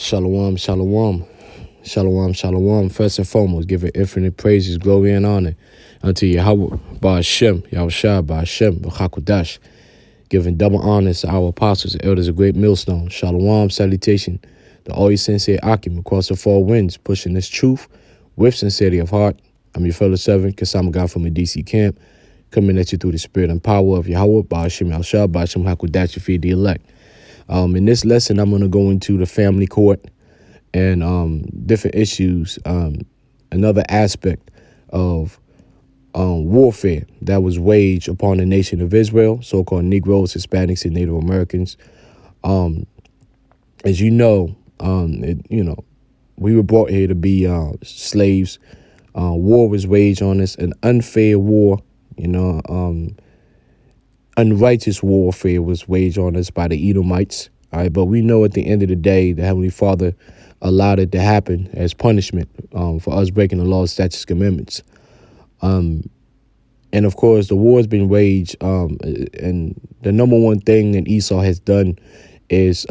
Shalom, shalom, shalom, shalom. First and foremost, giving infinite praises, glory, and honor unto Yahweh, Ba'ashem, Yahushua, Ba'ashem, B'chakodash. Giving double honors to our apostles and elders of great millstone. Shalom, salutation to all your sincere Akim across the four winds, pushing this truth with sincerity of heart. I'm your fellow servant, Kasama God from the DC camp, coming at you through the spirit and power of Yahweh, Ba'ashem, Yahushua, Ba'ashem, Hakodash, to feed the elect. In this lesson, I'm going to go into the family court and different issues, another aspect of warfare that was waged upon the nation of Israel, so-called Negroes, Hispanics, and Native Americans. As you know, we were brought here to be slaves. War was waged on us, an unfair war, unrighteous warfare was waged on us by the Edomites. All right, but we know at the end of the day, the Heavenly Father allowed it to happen as punishment for us breaking the law, statutes, commandments. And of course, the war has been waged, and the number one thing that Esau has done is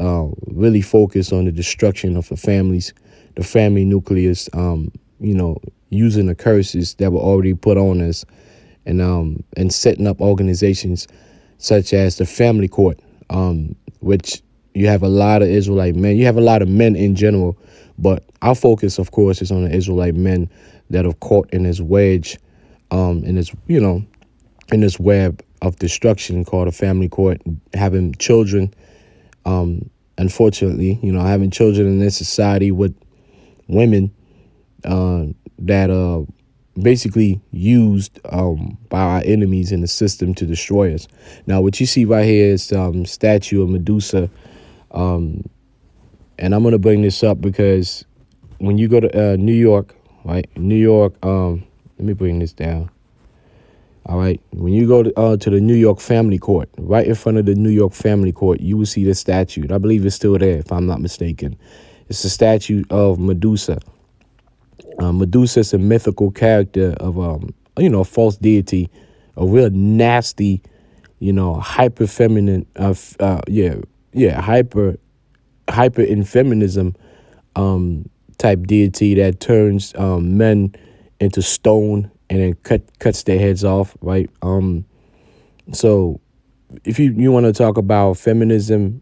really focus on the destruction of the families, the family nucleus, using the curses that were already put on us, and setting up organizations such as the family court, which you have a lot of Israelite men. You have a lot of men in general, but our focus, of course, is on the Israelite men that are caught in this wedge, in this web of destruction called a family court, having children. Unfortunately, having children in this society with women that are basically used by our enemies in the system to destroy us. Now, what you see right here is statue of Medusa. And I'm going to bring this up because when you go to New York, right? New York, let me bring this down. All right. When you go to the New York Family Court, right in front of the New York Family Court, you will see the statue. I believe it's still there, if I'm not mistaken. It's the statue of Medusa. Medusa is a mythical character of, a false deity, a real nasty, hyper feminine, hyper infeminism type deity that turns men into stone and then cuts their heads off, right? So if you want to talk about feminism,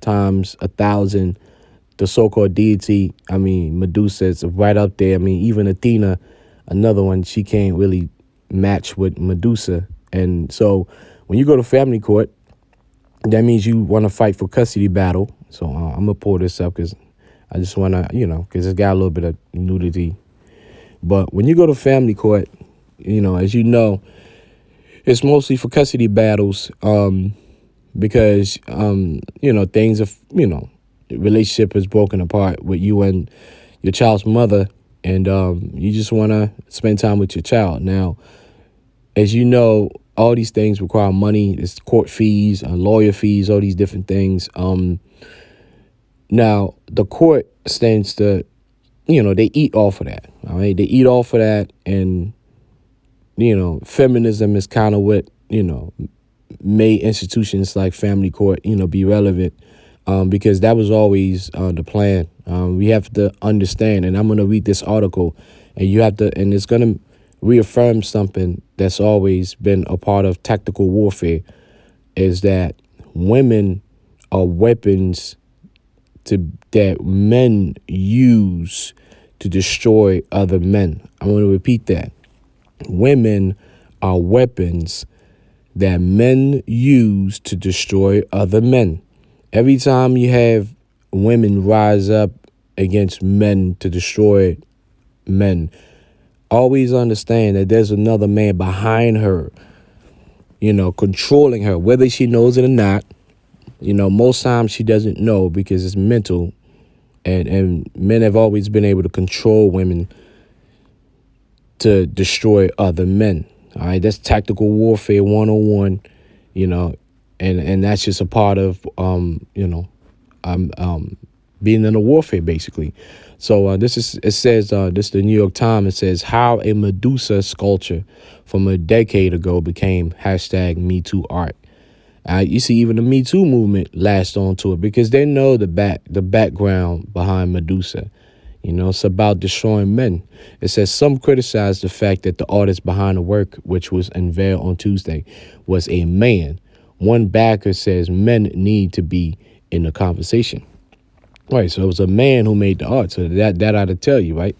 times 1,000, the so-called deity, Medusa is right up there. Even Athena, another one, she can't really match with Medusa. And so when you go to family court, that means you want to fight for custody battle. So I'm going to pull this up because I just want to, because it's got a little bit of nudity. But when you go to family court, as you know, it's mostly for custody battles because, things are, relationship is broken apart with you and your child's mother, and you just want to spend time with your child. Now, as you know, all these things require money. It's court fees, lawyer fees, all these different things. Now, the court stands to, they eat off of that. All right, they eat off of that, and feminism is kind of what made institutions like family court be relevant. Because that was always the plan. We have to understand, and I'm going to read this article, and it's going to reaffirm something that's always been a part of tactical warfare, is that women are weapons that men use to destroy other men. I'm going to repeat that. Women are weapons that men use to destroy other men. Every time you have women rise up against men to destroy men, always understand that there's another man behind her, controlling her, whether she knows it or not. Most times she doesn't know because it's mental, and men have always been able to control women to destroy other men. All right, that's tactical warfare 101, And that's just a part of, being in a warfare, basically. So this is the New York Times. It says how a Medusa sculpture from a decade ago became #MeToo art. You see, even the Me Too movement latched onto it because they know the background behind Medusa. It's about destroying men. It says some criticize the fact that the artist behind the work, which was unveiled on Tuesday, was a man. One backer says men need to be in the conversation. Right, so it was a man who made the art. So that ought to tell you, right?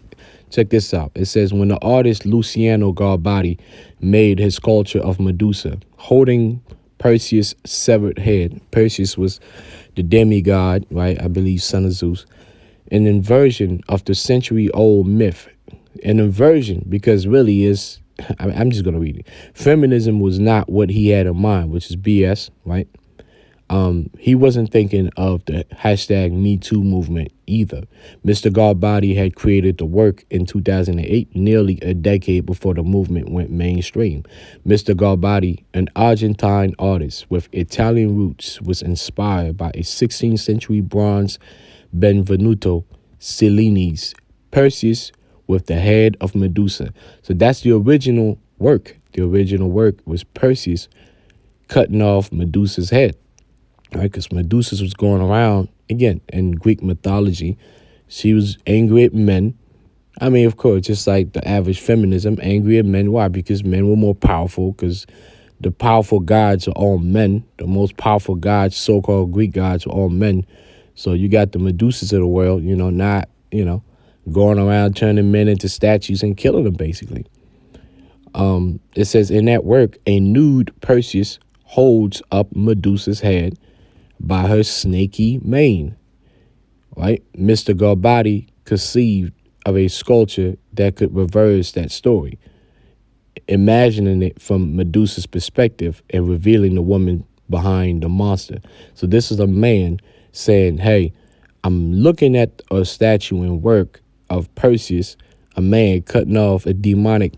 Check this out. It says when the artist Luciano Garbati made his sculpture of Medusa, holding Perseus' severed head. Perseus was the demigod, right? I believe son of Zeus. An inversion of the century-old myth. An inversion because really is, I'm just going to read it. Feminism was not what he had in mind, which is BS, right? He wasn't thinking of the hashtag Me Too movement either. Mr. Garbati had created the work in 2008, nearly a decade before the movement went mainstream. Mr. Garbati, an Argentine artist with Italian roots, was inspired by a 16th century bronze Benvenuto Cellini's Perseus with the head of Medusa. So that's the original work. The original work was Perseus cutting off Medusa's head. Right, because Medusa was going around, again, in Greek mythology. She was angry at men. I mean, of course, just like the average feminism, angry at men. Why? Because men were more powerful, because the powerful gods are all men. The most powerful gods, so-called Greek gods, are all men. So you got the Medusas of the world, not, going around turning men into statues and killing them, basically. It says, in that work, a nude Perseus holds up Medusa's head by her snaky mane, right? Mr. Garbati conceived of a sculpture that could reverse that story, imagining it from Medusa's perspective and revealing the woman behind the monster. So this is a man saying, hey, I'm looking at a statue and work of Perseus, a man cutting off a demonic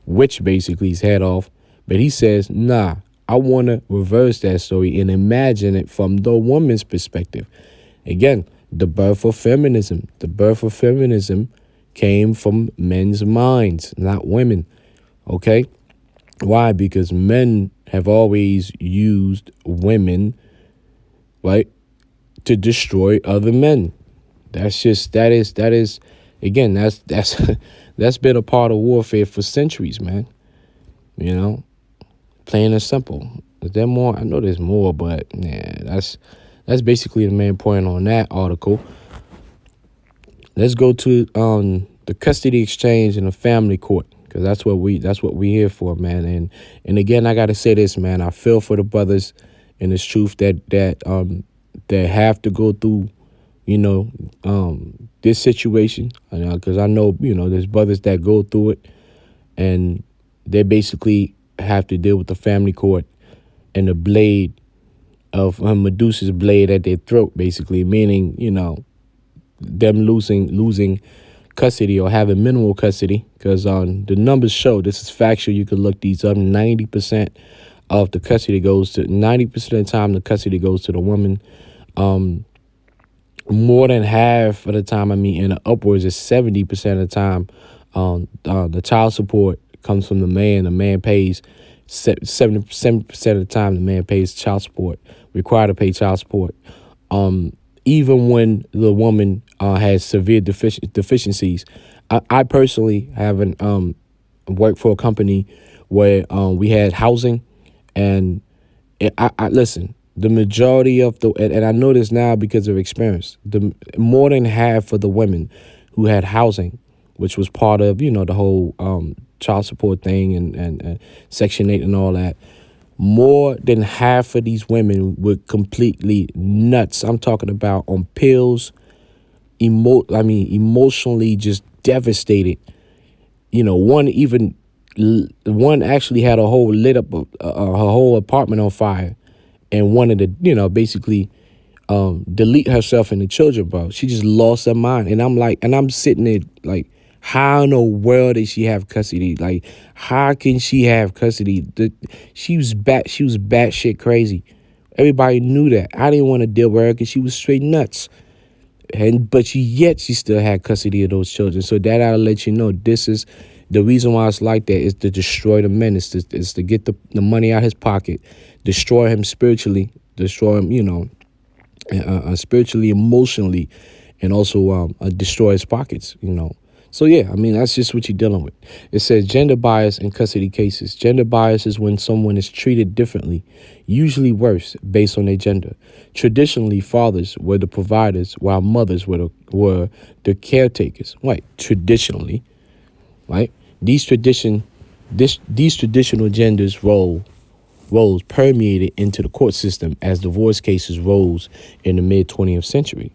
witch, basically, his head off. But he says, nah, I want to reverse that story and imagine it from the woman's perspective. Again, the birth of feminism. The birth of feminism came from men's minds, not women. Okay? Why? Because men have always used women, right, to destroy other men. That is again, that's that's been a part of warfare for centuries, man. Plain and simple. Is there more? I know there's more, but yeah, that's basically the main point on that article. Let's go to the custody exchange in the family court, because that's what we here for, man. And again, I gotta say this, man. I feel for the brothers in this truth that have to go through, this situation, because I know there's brothers that go through it, and they basically have to deal with the family court and the blade of Medusa's blade at their throat, basically, meaning, them losing custody or having minimal custody, because the numbers show, this is factual, you can look these up, 90% of the custody goes to, 90% of the time the custody goes to the woman. More than half of the time, and upwards of 70% of the time, the child support comes from the man. The man pays 70% of the time. The man pays child support, required to pay child support. Even when the woman has severe deficiencies. I personally haven't worked for a company where we had housing, and I listen. The majority of and I know this now because of experience, more than half of the women who had housing, which was part of, the whole child support thing and Section 8 and all that, more than half of these women were completely nuts. I'm talking about on pills, emotionally just devastated. One actually had a whole lit up her whole apartment on fire and wanted to, basically delete herself and the children, bro. She just lost her mind. And I'm sitting there like, how in the world did she have custody? Like, how can she have custody? She was batshit crazy. Everybody knew that. I didn't want to deal with her because she was straight nuts. But she still had custody of those children. So that ought to let you know this is The reason why it's like that is to destroy the men. Is to get the money out his pocket, destroy him spiritually, destroy him, spiritually, emotionally, and also destroy his pockets. So yeah, I mean that's just what you're dealing with. It says gender bias in custody cases. Gender bias is when someone is treated differently, usually worse, based on their gender. Traditionally, fathers were the providers, while mothers were the caretakers. Right? Traditionally, right? These traditional genders roles permeated into the court system as divorce cases rose in the mid 20th century,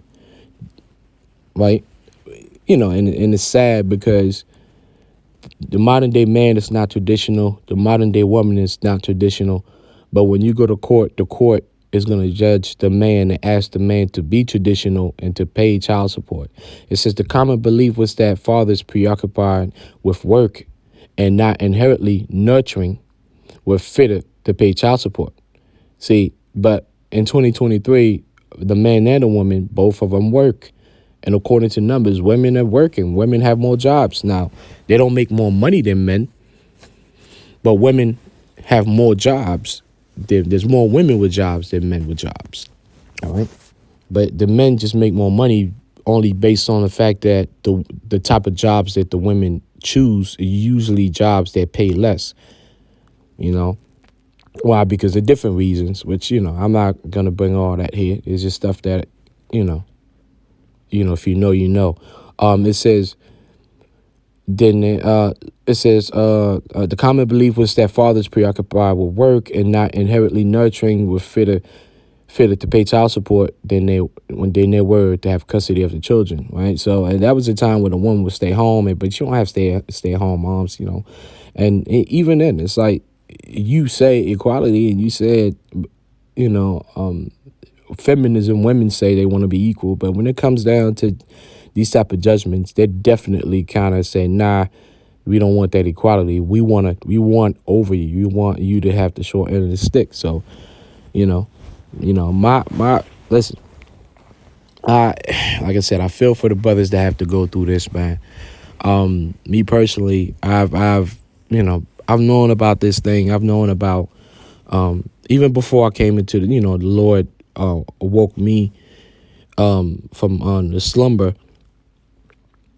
right? And it's sad because the modern day man is not traditional. The modern day woman is not traditional. But when you go to court, the court is going to judge the man and ask the man to be traditional and to pay child support. It says the common belief was that fathers preoccupied with work and not inherently nurturing were fitter to pay child support. See, but in 2023, the man and the woman, both of them work. And according to numbers, women are working. Women have more jobs. Now, they don't make more money than men, but women have more jobs. There's more women with jobs than men with jobs. All right. But the men just make more money only based on the fact that the type of jobs that the women choose are usually jobs that pay less. Why? Because of different reasons, which, I'm not going to bring all that here. It's just stuff that, if you know, you know. It says, the common belief was that fathers preoccupied with work and not inherently nurturing were fitter to pay child support than they were to have custody of the children, right? So and that was a time when a woman would stay home, but you don't have stay at home moms, even then it's like you say equality and you said, feminism, women say they want to be equal, but when it comes down to these type of judgments, they definitely kind of say, nah, we don't want that equality. We want over you. We want you to have the short end of the stick. So, my listen. Like I said, I feel for the brothers that have to go through this, man. Me personally, I've known about this thing. I've known about even before I came into the Lord awoke me from the slumber.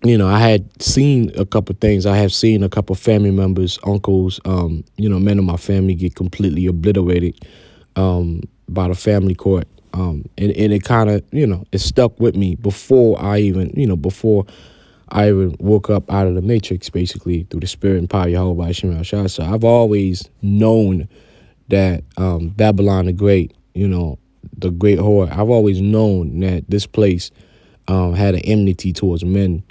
I had seen a couple things. I have seen a couple family members, uncles, men of my family get completely obliterated by the family court. And it kind of, it stuck with me before I even woke up out of the matrix, basically, through the spirit and power of Yahweh Shem Shah. So I've always known that Babylon the Great, the great whore, I've always known that this place had an enmity towards men,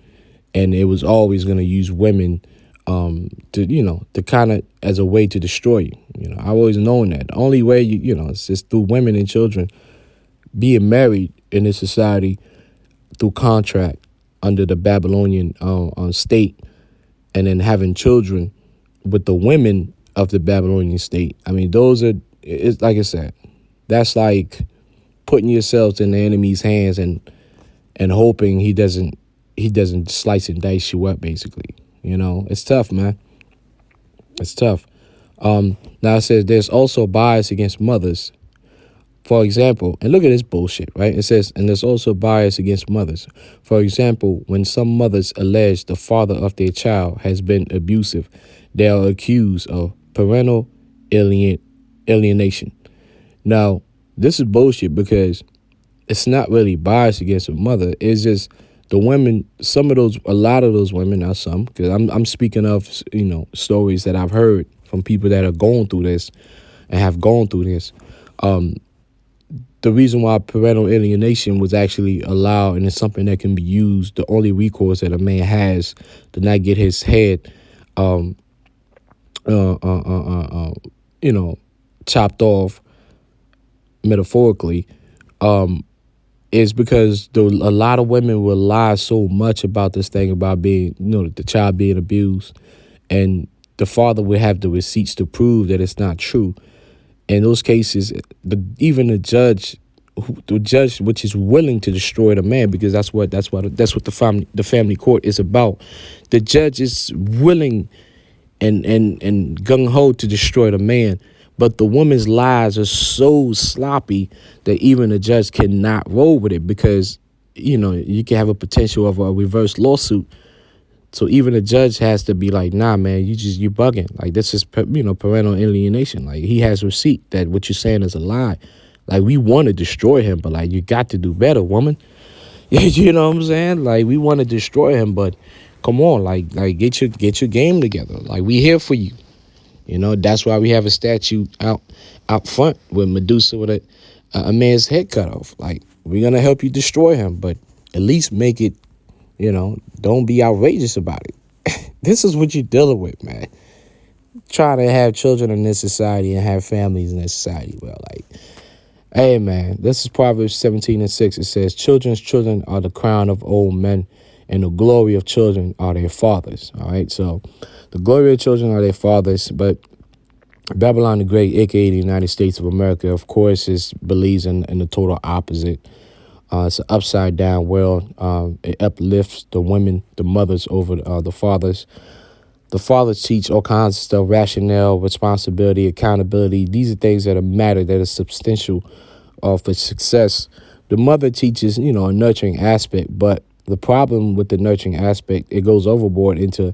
and it was always going to use women to kind of as a way to destroy you. I've always known that. The only way it's just through women and children being married in this society through contract under the Babylonian state, and then having children with the women of the Babylonian state. I mean, it's like I said, that's like putting yourselves in the enemy's hands and hoping he doesn't slice and dice you up, basically. It's tough, man. It's tough. Now it says there's also bias against mothers. For example, and look at this bullshit, right? It says, and there's also bias against mothers. For example, when some mothers allege the father of their child has been abusive, they are accused of parental alienation. Now, this is bullshit because it's not really bias against a mother. It's just the women, a lot of those women, not some, because I'm speaking of, stories that I've heard from people that are going through this and have gone through this. The reason why parental alienation was actually allowed, and it's something that can be used, the only recourse that a man has to not get his head, chopped off, metaphorically, is because a lot of women will lie so much about this thing about being, the child being abused, and the father would have the receipts to prove that it's not true. In those cases, even the judge the judge which is willing to destroy the man, because that's what the family court is about. The judge is willing and gung ho to destroy the man, but the woman's lies are so sloppy that even the judge cannot roll with it, because you can have a potential of a reverse lawsuit. So even the judge has to be like, nah, man, you bugging. Like, this is parental alienation. Like, he has receipt that what you're saying is a lie. Like, we want to destroy him, but like, you got to do better, woman. You know what I'm saying? Like, we want to destroy him, but come on, like get your game together. Like, we here for you. That's why we have a statue out front with Medusa with a man's head cut off. Like, we're gonna help you destroy him, but at least make it. Don't be outrageous about it. This is what you're dealing with, man. Try to have children in this society and have families in this society. Well, like, hey, man, this is Proverbs 17:6. It says, children's children are the crown of old men, and the glory of children are their fathers. All right, so the glory of children are their fathers, but Babylon the Great, aka the United States of America, of course, believes in the total opposite. It's an upside down world. It uplifts the women, the mothers over the fathers. The fathers teach all kinds of stuff: rationale, responsibility, accountability. These are things that matter, that are substantial for success. The mother teaches, a nurturing aspect, but the problem with the nurturing aspect, it goes overboard into,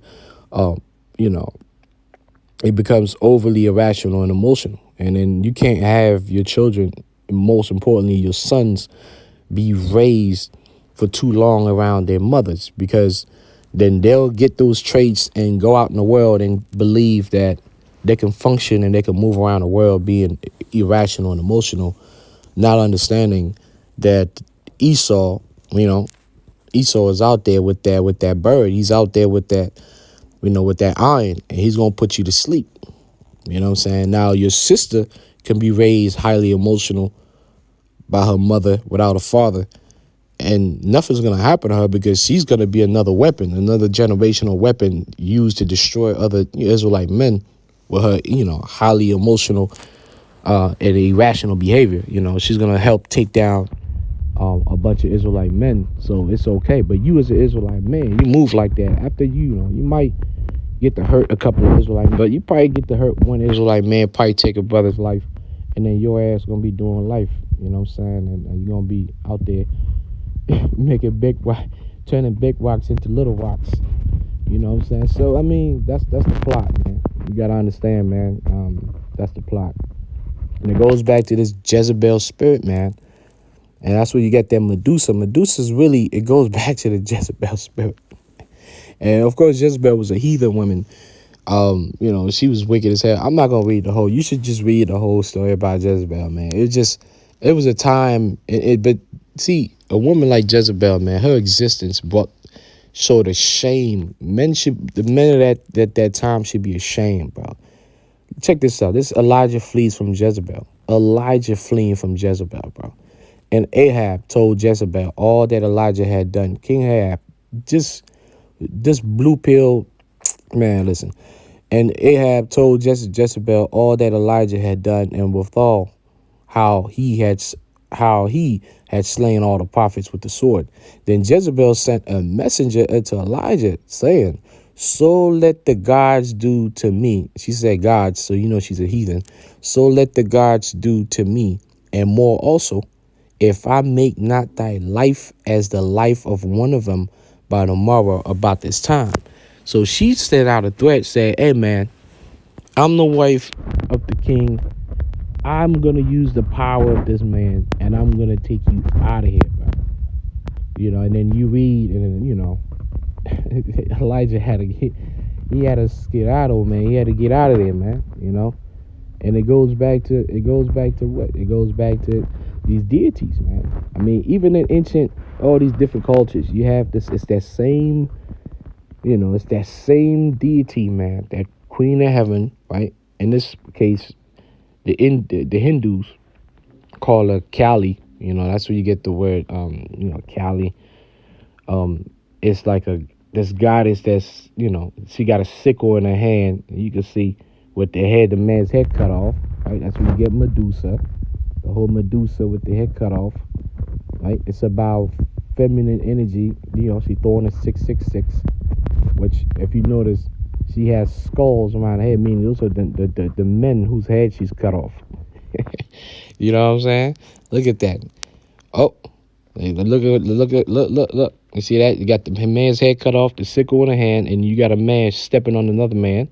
it becomes overly irrational and emotional. And then you can't have your children, most importantly, your sons, be raised for too long around their mothers, because then they'll get those traits and go out in the world and believe that they can function and they can move around the world being irrational and emotional, not understanding that Esau, Esau is out there with that bird. He's out there with that, with that iron, and he's going to put you to sleep. You know what I'm saying? Now, your sister can be raised highly emotional by her mother without a father, and nothing's going to happen to her, because she's going to be another weapon, another generational weapon used to destroy other Israelite men with her, highly emotional and irrational behavior. She's going to help take down a bunch of Israelite men. So it's okay. But you, as an Israelite man, you move like that. After you might get to hurt a couple of Israelite men, but you probably get to hurt one Israelite man, probably take a brother's life, and then your ass going to be doing life. You know what I'm saying? And you're going to be out there making turning big rocks into little rocks. You know what I'm saying? So, I mean, that's the plot, man. You got to understand, man. That's the plot. And it goes back to this Jezebel spirit, man. And that's where you get that Medusa. Medusa's really, it goes back to the Jezebel spirit. And, of course, Jezebel was a heathen woman. She was wicked as hell. I'm not going to read the whole. You should just read the whole story about Jezebel, man. It was a time. But, see, a woman like Jezebel, man, her existence showed a shame. The men of that time should be ashamed, bro. Check this out. This Elijah flees from Jezebel. Elijah fleeing from Jezebel, bro. And Ahab told Jezebel all that Elijah had done. King Ahab, just this blue pill, man, listen. And Ahab told Jezebel all that Elijah had done, and withal how he had slain all the prophets with the sword. Then Jezebel sent a messenger to Elijah, saying, so let the gods do to me. She said gods, so she's a heathen. So let the gods do to me, and more also, if I make not thy life as the life of one of them by tomorrow about this time. So she set out a threat, said, hey, man, I'm the wife of the king. I'm going to use the power of this man, and I'm going to take you out of here, bro. And then you read, and then, Elijah had to skedaddle, man. He had to get out of there, man, And it goes back to what? It goes back to these deities, man. I mean, even in ancient, all these different cultures, you have this, it's that same, it's that same deity, man, that queen of heaven, right? In this case, the Hindus call her Kali. That's where you get the word, Kali. It's like this goddess that's, she got a sickle in her hand. You can see with the man's head cut off, right? That's where you get Medusa. the whole Medusa with the head cut off, right? It's about feminine energy. She throwing a 666, which, if you notice, she has skulls around her head, meaning those are the men whose head she's cut off. You know what I'm saying? Look at that. Oh, look. You see that? You got the man's head cut off, the sickle in the hand, and you got a man stepping on another man.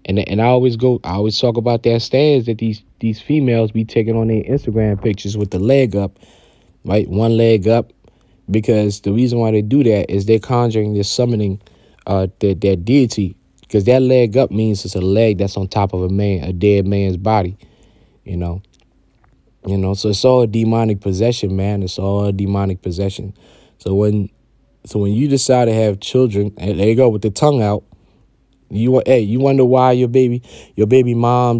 And I always talk about that stance that these females be taking on their Instagram pictures with the leg up, right? One leg up, because the reason why they do that is they're conjuring, they're summoning their deity, because that leg up means it's a leg that's on top of a dead man's body, you know. So it's all demonic possession, man. It's all demonic possession. So when you decide to have children, and there you go with the tongue out, you wonder why your baby mom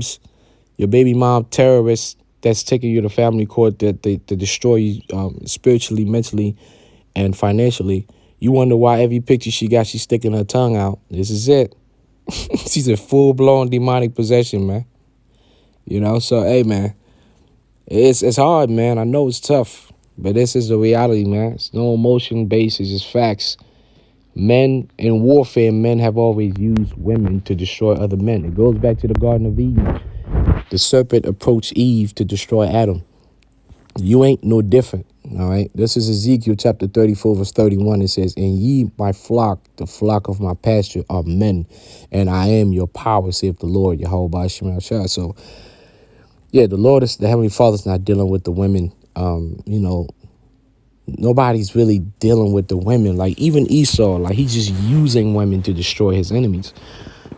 terrorist that's taking you to family court that they to destroy you spiritually, mentally, and financially. You wonder why every picture she got, she's sticking her tongue out. This is it. She's in full blown demonic possession, man. So hey, man, it's hard, man. I know it's tough, but this is the reality, man. It's no emotion based. It's just facts. Men in warfare, men have always used women to destroy other men. It goes back to the Garden of Eden. The serpent approached Eve to destroy Adam. You ain't no different, all right? This is Ezekiel chapter 34, verse 31. It says, "And ye, my flock, the flock of my pasture, are men, and I am your power, saith the Lord, Yahweh Shema Shah." So, yeah, the Heavenly Father's not dealing with the women. Nobody's really dealing with the women. Like, even Esau, like, he's just using women to destroy his enemies,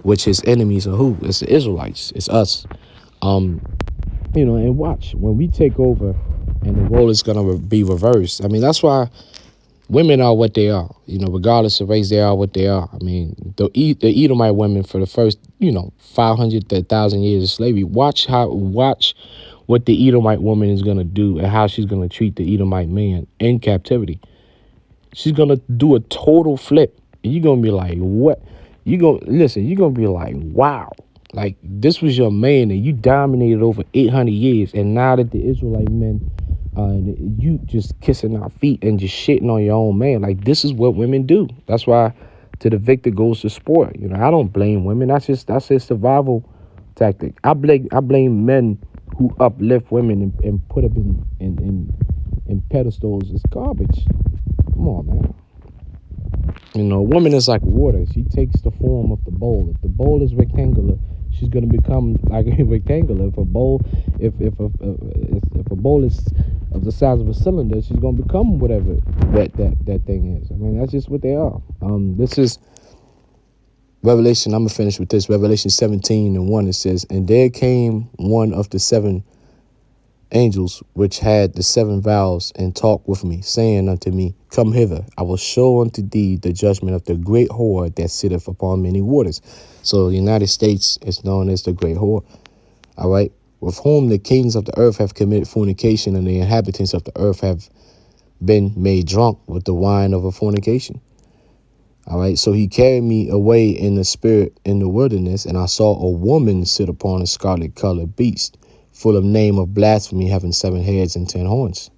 which his enemies are who? It's the Israelites. It's us. And watch, when we take over and the role is going to be reversed. I mean, that's why women are what they are. Regardless of race, they are what they are. I mean, the Edomite women for the first, 500 to 1,000 years of slavery. Watch what the Edomite woman is going to do and how she's going to treat the Edomite man in captivity. She's going to do a total flip. And you're going to be like, what? You're going to be like, wow. Like, this was your man and you dominated over 800 years. And now that the Israelite men, you just kissing our feet and just shitting on your own man. Like, this is what women do. That's why to the victor goes the sport. I don't blame women. That's a survival tactic. I blame men who uplift women and put them in pedestals. Is garbage. Come on, man. A woman is like water. She takes the form of the bowl. If the bowl is rectangular, she's gonna become like a rectangular. If a bowl is of the size of a cylinder, she's gonna become whatever that thing is. I mean, that's just what they are. This is Revelation. I'm gonna finish with this. Revelation 17:1. It says, "And there came one of the 7 angels which had the 7 vials, and talked with me, saying unto me, Come hither, I will show unto thee the judgment of the great whore that sitteth upon many waters." So the United States is known as the great whore, all right, with whom the kings of the earth have committed fornication, and the inhabitants of the earth have been made drunk with the wine of a fornication. All right, so he carried me away in the spirit in the wilderness, and I saw a woman sit upon a scarlet-colored beast, full of name of blasphemy, having 7 heads and 10 horns.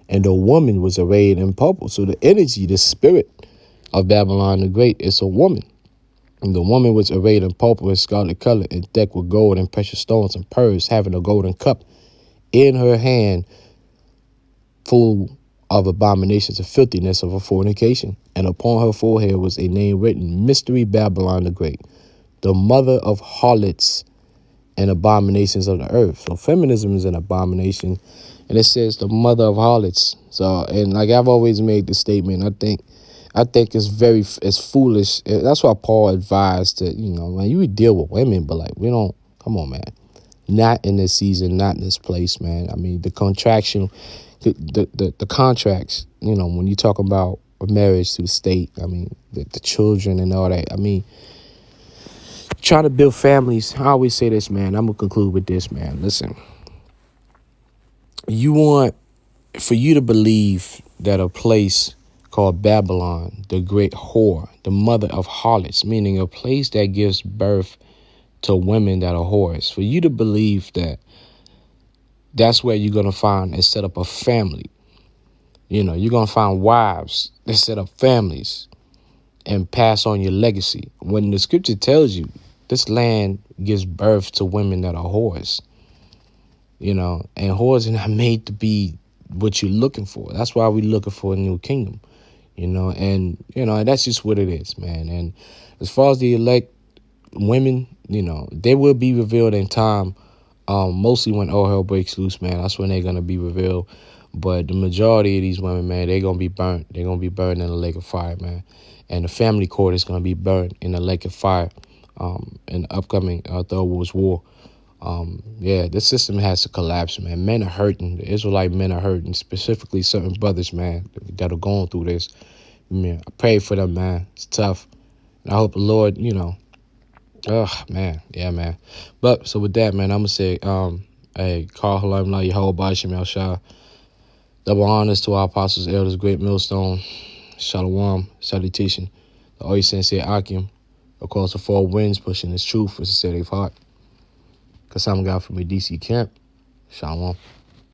And the woman was arrayed in purple. So the energy, the spirit of Babylon the Great is a woman. And the woman was arrayed in purple and scarlet color, and decked with gold and precious stones and pearls, having a golden cup in her hand, full of abominations and filthiness of a fornication. And upon her forehead was a name written, Mystery Babylon the Great, the mother of harlots and abominations of the earth. So feminism is an abomination. And it says the mother of harlots. So, and like I've always made the statement, I think it's foolish. That's why Paul advised that, man, you would deal with women, but like, we don't, come on, man. Not in this season, not in this place, man. I mean, the contraction, the contracts, when you talk about marriage to state, I mean, the children and all that. I mean, trying to build families. I always say this, man. I'm going to conclude with this, man. Listen, for you to believe that a place called Babylon, the great whore, the mother of harlots, meaning a place that gives birth to women that are whores, for you to believe that that's where you're gonna find and set up a family. You know, you're gonna find wives that set up families and pass on your legacy. When the scripture tells you this land gives birth to women that are whores, you know, and whores are not made to be what you're looking for. That's why we're looking for a new kingdom, you know, and that's just what it is, man. And as far as the elect women, you know, they will be revealed in time. Mostly when all hell breaks loose, man. That's when they're gonna be revealed. But the majority of these women, man, they're gonna be burnt. They're gonna be burned in the lake of fire, man. And the family court is gonna be burned in the lake of fire. In the upcoming Third World War. Yeah, this system has to collapse, man. Men are hurting. The Israelite men are hurting, specifically certain brothers, man, that are going through this. Man, I pray for them, man. It's tough. And I hope the Lord, oh, man. Yeah, man. But, so with that, man, I'm going to say, hey, Carl Halam, Yehovah Shem Shah. Double honors to our apostles, elders, great millstone. Shalom, salutation. The Oy Sensei Akim. Across the four winds, pushing his truth with a steady heart. Kasam God from the DC camp. Shalom.